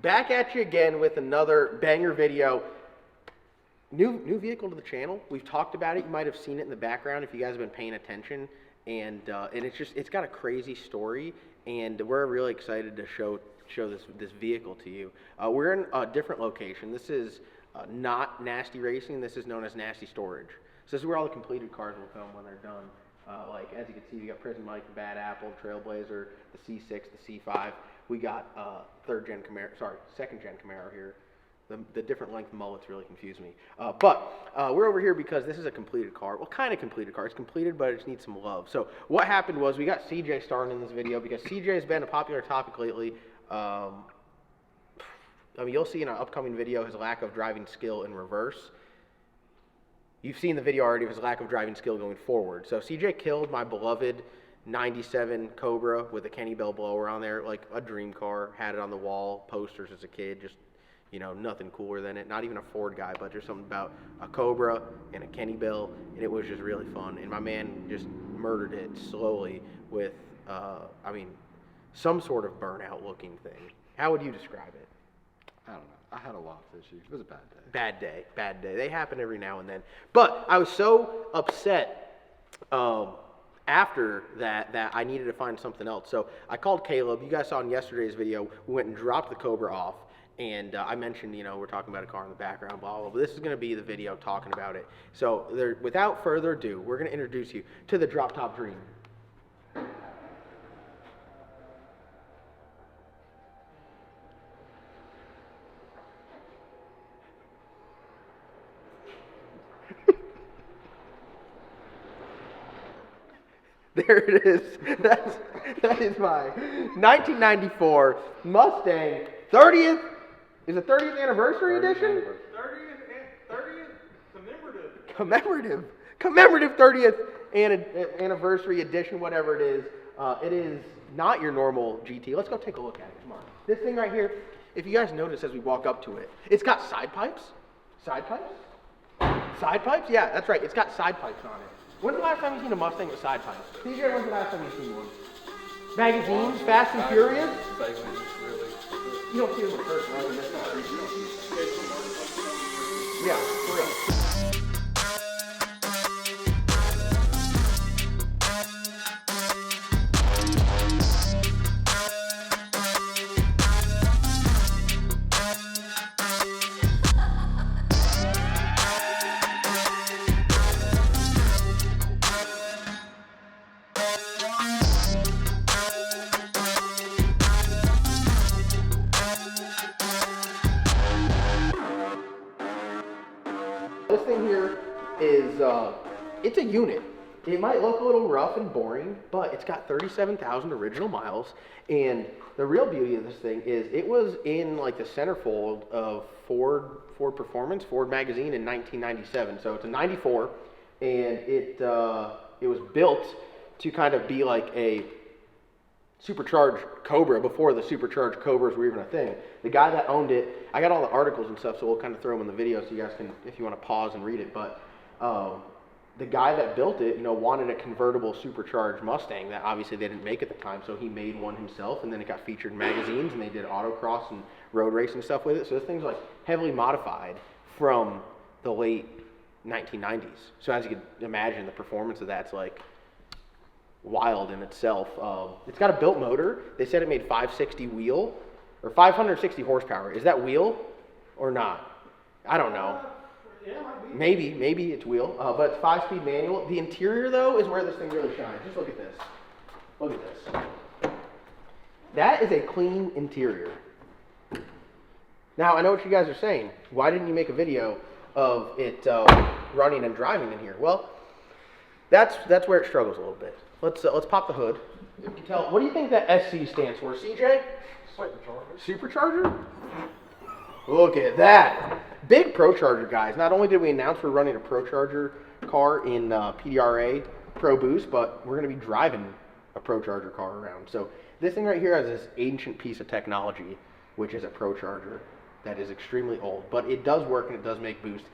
Back at you again with another banger video. New vehicle to the channel. We've talked about it. You might have seen it in the background if you guys have been paying attention. And it's got a crazy story, and we're really excited to show this vehicle to you. We're in a different location. This is not Nasty Racing. This is known as Nasty Storage. So this is where all the completed cars will come when they're done. Like as you can see, we got Prison Mike, the Bad Apple, Trailblazer, the C6, the C5. We got second gen Camaro here. The different length mullets really confuse me. But we're over here because this is a completed car. Well, kind of completed car. It's completed, but it just needs some love. So what happened was we got CJ started in this video because CJ has been a popular topic lately. I mean, you'll see in our upcoming video his lack of driving skill in reverse. You've seen the video already of his lack of driving skill going forward. So CJ killed my beloved 97 Cobra with a Kenny Bell blower on there, like a dream car. Had it on the wall, posters as a kid, just, you know, nothing cooler than it. Not even a Ford guy, but there's something about a Cobra and a Kenny Bell, and it was just really fun. And my man just murdered it slowly with, I mean, some sort of burnout looking thing. How would you describe it? I don't know. I had a loft issue. It was a bad day. Bad day. They happen every now and then. But I was so upset after that I needed to find something else. So I called Caleb. You guys saw in yesterday's video, we went and dropped the Cobra off. And I mentioned, you know, we're talking about a car in the background, blah, blah, blah. This is going to be the video talking about it. So without further ado, we're going to introduce you to the Drop Top Dream. There it is. That is my 1994 Mustang 30th. Is it 30th anniversary edition? 30th Commemorative 30th anniversary edition, whatever it is. It is not your normal GT. Let's go take a look at it. Come on. This thing right here, if you guys notice as we walk up to it, it's got side pipes. Side pipes? Side pipes? Yeah, that's right. It's got side pipes on it. When's the last time you seen a Mustang with side pipes? TJ, when's the last time you seen one? Magazines? Fast and Furious? You don't see them in person, right? Yeah, for real. This thing here is, it's a unit. It might look a little rough and boring, but it's got 37,000 original miles. And the real beauty of this thing is it was in like the centerfold of Ford Performance, Ford magazine in 1997. So it's a 94, and it was built to kind of be like a Supercharged Cobra before the Supercharged Cobras were even a thing. The guy that owned it, I got all the articles and stuff, so we'll kind of throw them in the video so you guys can, if you want to pause and read it. But the guy that built it, you know, wanted a convertible Supercharged Mustang that obviously they didn't make at the time, so he made one himself, and then it got featured in magazines, and they did autocross and road racing stuff with it. So this thing's like heavily modified from the late 1990s. So as you can imagine, the performance of that's like wild in itself. It's got a built motor. They said it made 560 wheel or 560 horsepower. Is that wheel or not? I don't know. Yeah, it might be. Maybe it's wheel, but it's 5-speed manual. The interior though is where this thing really shines. Just look at this. Look at this. That is a clean interior. Now I know what you guys are saying. Why didn't you make a video of it running and driving in here? Well, that's where it struggles a little bit. Let's pop the hood. You can tell. What do you think that SC stands for, CJ? Supercharger? Look at that. Big ProCharger, guys. Not only did we announce we're running a ProCharger car in PDRA Pro Boost, but we're going to be driving a ProCharger car around. So this thing right here has this ancient piece of technology, which is a ProCharger that is extremely old. But it does work and it does make boost.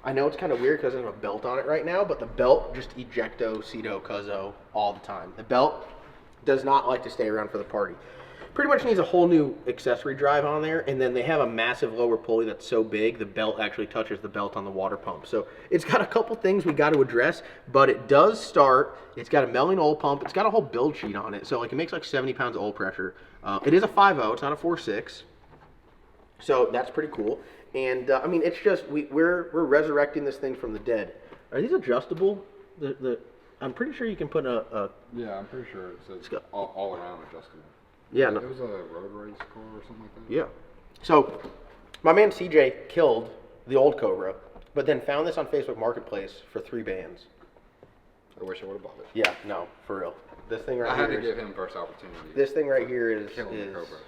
I know it's kind of weird because there's a belt on it right now, but the belt just ejecto, cedo, cuzzo all the time. The belt does not like to stay around for the party. Pretty much needs a whole new accessory drive on there, and then they have a massive lower pulley that's so big the belt actually touches the belt on the water pump. So it's got a couple things we got to address, but it does start. It's got a Melling oil pump. It's got a whole build sheet on it, so like it makes like 70 pounds of oil pressure. It is a 5.0. It's not a 4.6, so that's pretty cool. And I mean, it's just we're resurrecting this thing from the dead. Are these adjustable? I'm pretty sure you can put a Yeah, I'm pretty sure it says all around adjustable. Yeah, It was a road race car or something like that. Yeah. So, my man CJ killed the old Cobra, but then found this on Facebook Marketplace for $3 bands. I wish I would have bought it. Yeah, no, for real. This thing right I here. had to give him first opportunity. This thing right here is killing the Cobra.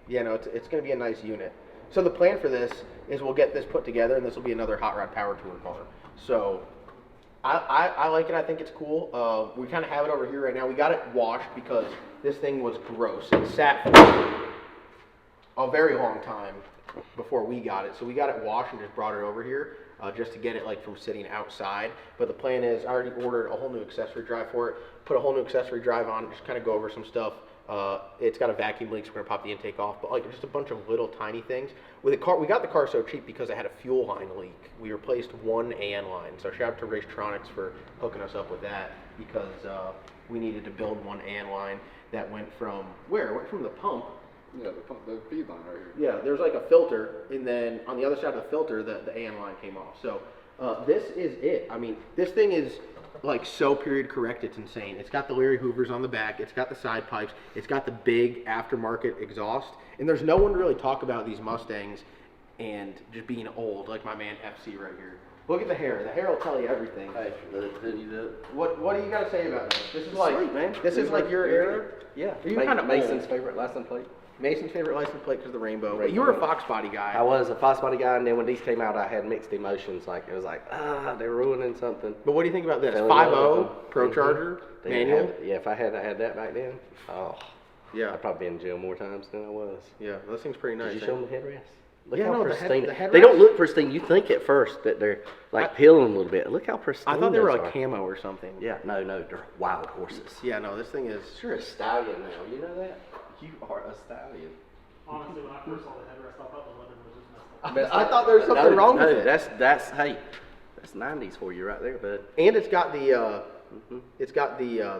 Yeah, no, it's going to be a nice unit. So the plan for this is we'll get this put together, and this will be another Hot Rod Power Tour car. So I like it. I think it's cool. We kind of have it over here right now. We got it washed because this thing was gross. It sat for a very long time before we got it. So we got it washed and just brought it over here just to get it like from sitting outside. But the plan is I already ordered a whole new accessory drive for it. Put a whole new accessory drive on, just kind of go over some stuff. It's got a vacuum leak, so we're gonna pop the intake off, but like just a bunch of little tiny things. With the car, we got the car so cheap because it had a fuel line leak. We replaced one AN line, so shout out to Racetronics for hooking us up with that because we needed to build one AN line that went from where? It went from the pump. Yeah, the feed line right here. Yeah, there's like a filter, and then on the other side of the filter, the AN line came off. So this is it. I mean, this thing is like so period correct, it's insane. It's got the Larry Hoovers on the back, it's got the side pipes, it's got the big aftermarket exhaust, and there's no one to really talk about these Mustangs and just being old, like my man FC right here. Look at the hair. The hair will tell you everything. Hey, What do you got to say about this? This is like Sweet, man. This is like your era. Yeah. Are you kind of Mason's favorite license plate? Mason's favorite license plate because of the rainbow. But you were a Fox body guy. I was a Fox body guy, and then when these came out, I had mixed emotions. Like it was like, they're ruining something. But what do you think about this? Fell in love 5.0 with them. Pro Mhm. Charger They manual. had- yeah, if I had that back then, Yeah, I'd probably be in jail more times than I was. yeah. This thing's pretty nice. Did you eh? show them the headrest? Look Yeah, how no, the pristine. headrest- They don't look pristine. You think at first that they're like peeling a little bit. Look how pristine. I thought they were those like are. camo or something. Yeah, no, they're wild horses. Yeah, no. This thing is. You're a stallion now. You know that? You are a stallion. Honestly, when I first saw the headrest, I thought the leather was just messed up. I thought there was something wrong with it. That's hey, that's 90s for you right there, bud. And it's got the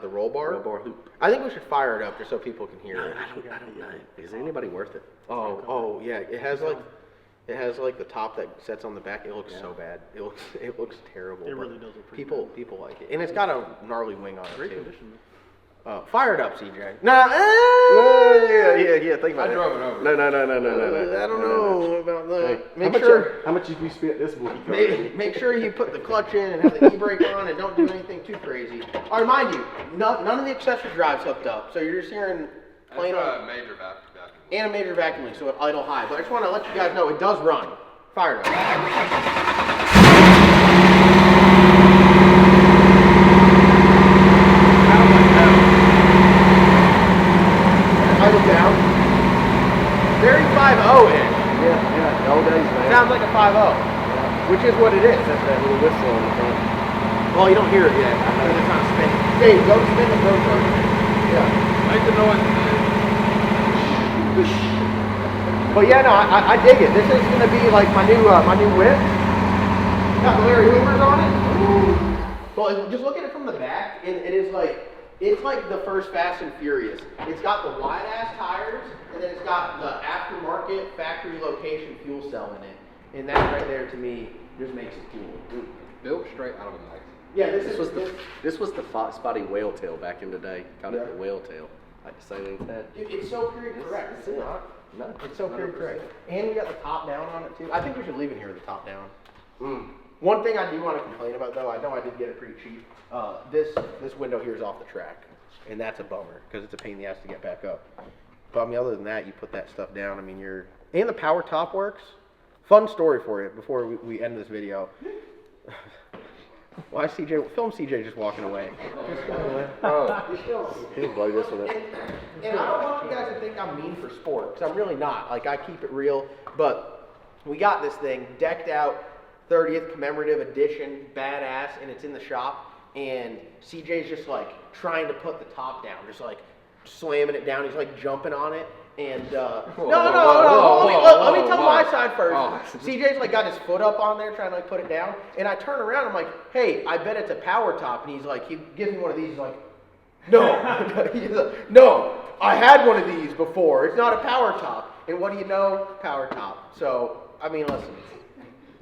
roll bar. Roll bar hoop. I think we should fire it up just so people can hear it. I don't know. Is anybody worth it? Oh yeah. It has like the top that sets on the back. It looks so bad. It looks terrible. It but really does look pretty people like it, and it's got a gnarly wing on it Great too. condition. Fire it up, CJ. Nah. Yeah. Think about I it. drove it over. No. I don't know about that. Hey, how much have you spent this week? Make sure you put the clutch in and have the e-brake on and don't do anything too crazy. I remind you, none of the accessory drives hooked up, so you're just hearing plain on major vacuum. and a major vacuum leak, so it idle high. But I just want to let you guys know it does run. Fire it up. Idle down. Very 5.0-ish. Yeah, the old days, man. Sounds like a 5.0, which is what it is. That's that little whistle on the front. Well, you don't hear it yet because it's not spinning. Dave, go spin the Pro Charger. Yeah. Make the noise. But yeah, no, I dig it. This is gonna be like my new whip. Got the Larry Hoovers on it. Well, just look at it from the back, and it's like the first Fast and Furious. It's got the wide ass tires, and then it's got the aftermarket factory location fuel cell in it, and that right there to me just makes it cool. Built straight out of a knife. Yeah, This was the Fox body whale tail back in the day. Called Yeah. it the whale tail. Like the same thing. It's so period correct. Is it not? No, It's so period correct. And we got the top down on it too. I think we should leave it here with the top down. Mm. One thing I do want to complain about though, I know I did get it pretty cheap. This window here is off the track, and that's a bummer because it's a pain in the ass to get back up. But I mean, other than that, you put that stuff down. I mean, and the power top works. Fun story for you before we end this video. Why film CJ just walking away. He'll blow this one up. And I don't want you guys to think I'm mean for sport, because I'm really not. Like, I keep it real. But we got this thing decked out, 30th commemorative edition, badass, and it's in the shop. And CJ's just like trying to put the top down, just like slamming it down. He's like jumping on it. And no, whoa, let me tell whoa. my side first. Oh. CJ's like got his foot up on there trying to like put it down, and I turn around. I'm like, "Hey, I bet it's a power top." And he's like, he gives me one of these. He's like, "No, He's like, no, I had one of these before. It's not a power top." And what do you know? Power top. So I mean, listen.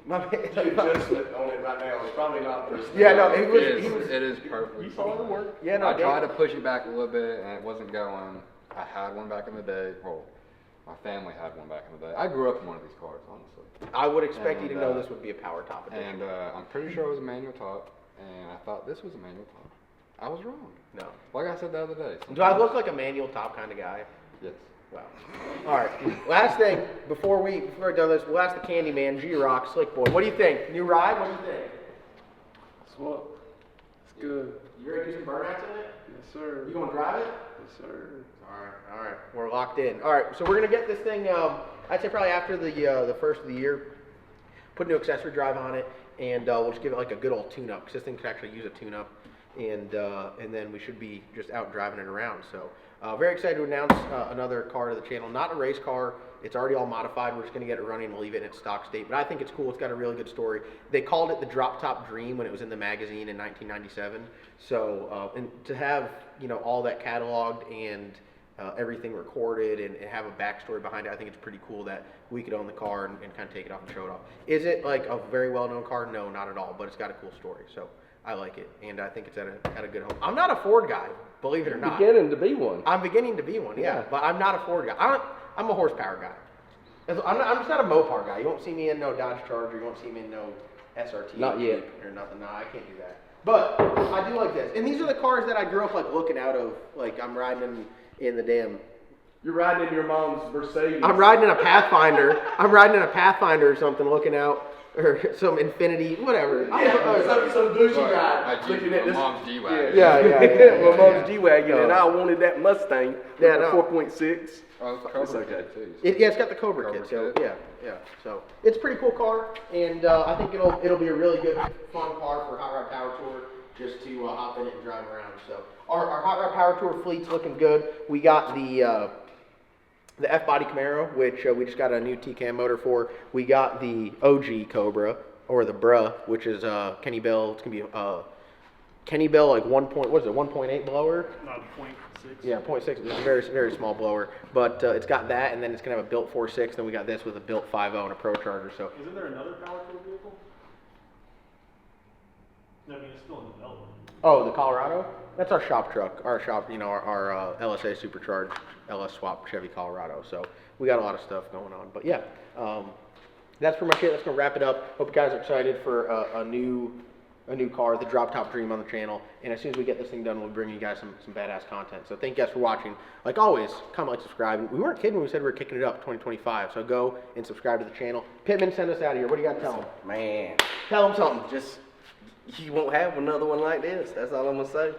My adjustment on it right now is probably not for. Yeah, no, it is perfect. You saw the work. Yeah, no, I tried to push it back a little bit and it wasn't going. I had one back in the day. Well, my family had one back in the day. I grew up in one of these cars, honestly. I would expect you to know this would be a power top edition. And I'm pretty sure it was a manual top, and I thought this was a manual top. I was wrong. No. Like I said the other day. Do I look like a manual top kind of guy? Yes. Wow. All right. Last thing before we're done this, we'll ask the Candyman, G-Rock, Slick Boy. What do you think? New ride? What do you think? Swap. It's good. You ready to do some burnouts in it? Yes, sir. You gonna drive it? Yes, sir. All right. We're locked in. All right. So we're gonna get this thing. I'd say probably after the first of the year. Put a new accessory drive on it, and we'll just give it like a good old tune-up because this thing could actually use a tune-up, and then we should be just out driving it around. So. Very excited to announce another car to the channel. Not a race car. It's already all modified. We're just going to get it running and leave it in its stock state. But I think it's cool. It's got a really good story. They called it the Drop Top Dream when it was in the magazine in 1997. So, and to have, all that cataloged and everything recorded and have a backstory behind it, I think it's pretty cool that we could own the car and kind of take it off and show it off. Is it like a very well-known car? No, not at all. But it's got a cool story. So I like it. And I think it's at a good home. I'm not a Ford guy. Believe it or not. Beginning to be one. I'm beginning to be one, yeah. But I'm not a Ford guy. I'm a horsepower guy. I'm just not a Mopar guy. You won't see me in no Dodge Charger. You won't see me in no SRT. Not yet. Or nothing. No, I can't do that. But I do like this. And these are the cars that I grew up like looking out of. Like I'm riding in the damn. You're riding in your mom's Mercedes. I'm riding in a Pathfinder. I'm riding in a Pathfinder or something, looking out. Or some Infinity, whatever. Some Gucci guy looking at this. Mom's G-Wagon. Yeah. My mom's G-Wagon, and I wanted that Mustang. Yeah, no. 4.6. Oh, it's Cobra It's okay. Kit too. It's got the Cobra kit, so kit. yeah. So it's a pretty cool car, and I think it'll be a really good, fun car for Hot Rod Power Tour, just to hop in it and drive around. So our Hot Rod Power Tour fleet's looking good. We got the F-body Camaro, which we just got a new T-cam motor for. We got the OG Cobra, or the Bruh, which is Kenny Bell. It's going to be Kenny Bell, like 1.8 blower? 0.6. Yeah, 0.6. It's a very, very small blower. But it's got that, and then it's going to have a built 4.6. Then we got this with a built 5.0 and a Procharger. So Isn't there another power tool vehicle? I mean, it's still in development. Oh, the Colorado? That's our shop truck. Our shop, our LSA Supercharged LS Swap Chevy Colorado. So we got a lot of stuff going on. But yeah, that's pretty much it. That's going to wrap it up. Hope you guys are excited for a new car, the Drop Top Dream on the channel. And as soon as we get this thing done, we'll bring you guys some badass content. So thank you guys for watching. Like always, comment, like, subscribe. We weren't kidding when we said we were kicking it up 2025. So go and subscribe to the channel. Pittman, send us out of here. What do you got to tell them? Man, Tell them something. just you won't have another one like this. That's all I'm gonna say.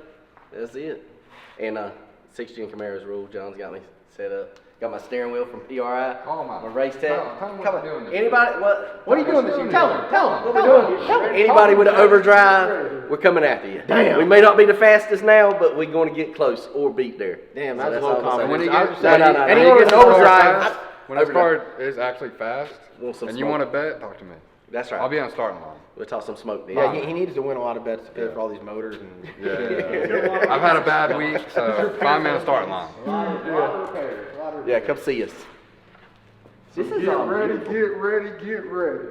That's it. And 16 Camaro's rule. John's got me set up. Got my steering wheel from PRI. Call him out. My race tech. Tell him what Come you're on. doing this Anybody? What? What are you doing this year? Tell them. What we doing? Anybody with an overdrive, we're coming after you. Damn. We may not be the fastest now, but we're going to get close or beat there. Damn, So that's all low I'm saying. confidence. When you I get- was just saying, no. anyone with an overdrive. When this car is actually fast, Want some and you smoke. want to bet, talk to me. That's right. I'll be on the starting line. We'll toss some smoke then. Yeah, he needs to win a lot of bets to pay for all these motors and. Yeah. I've had a bad week, so find me on the starting line. Yeah, come see us. Get ready, get ready, get ready.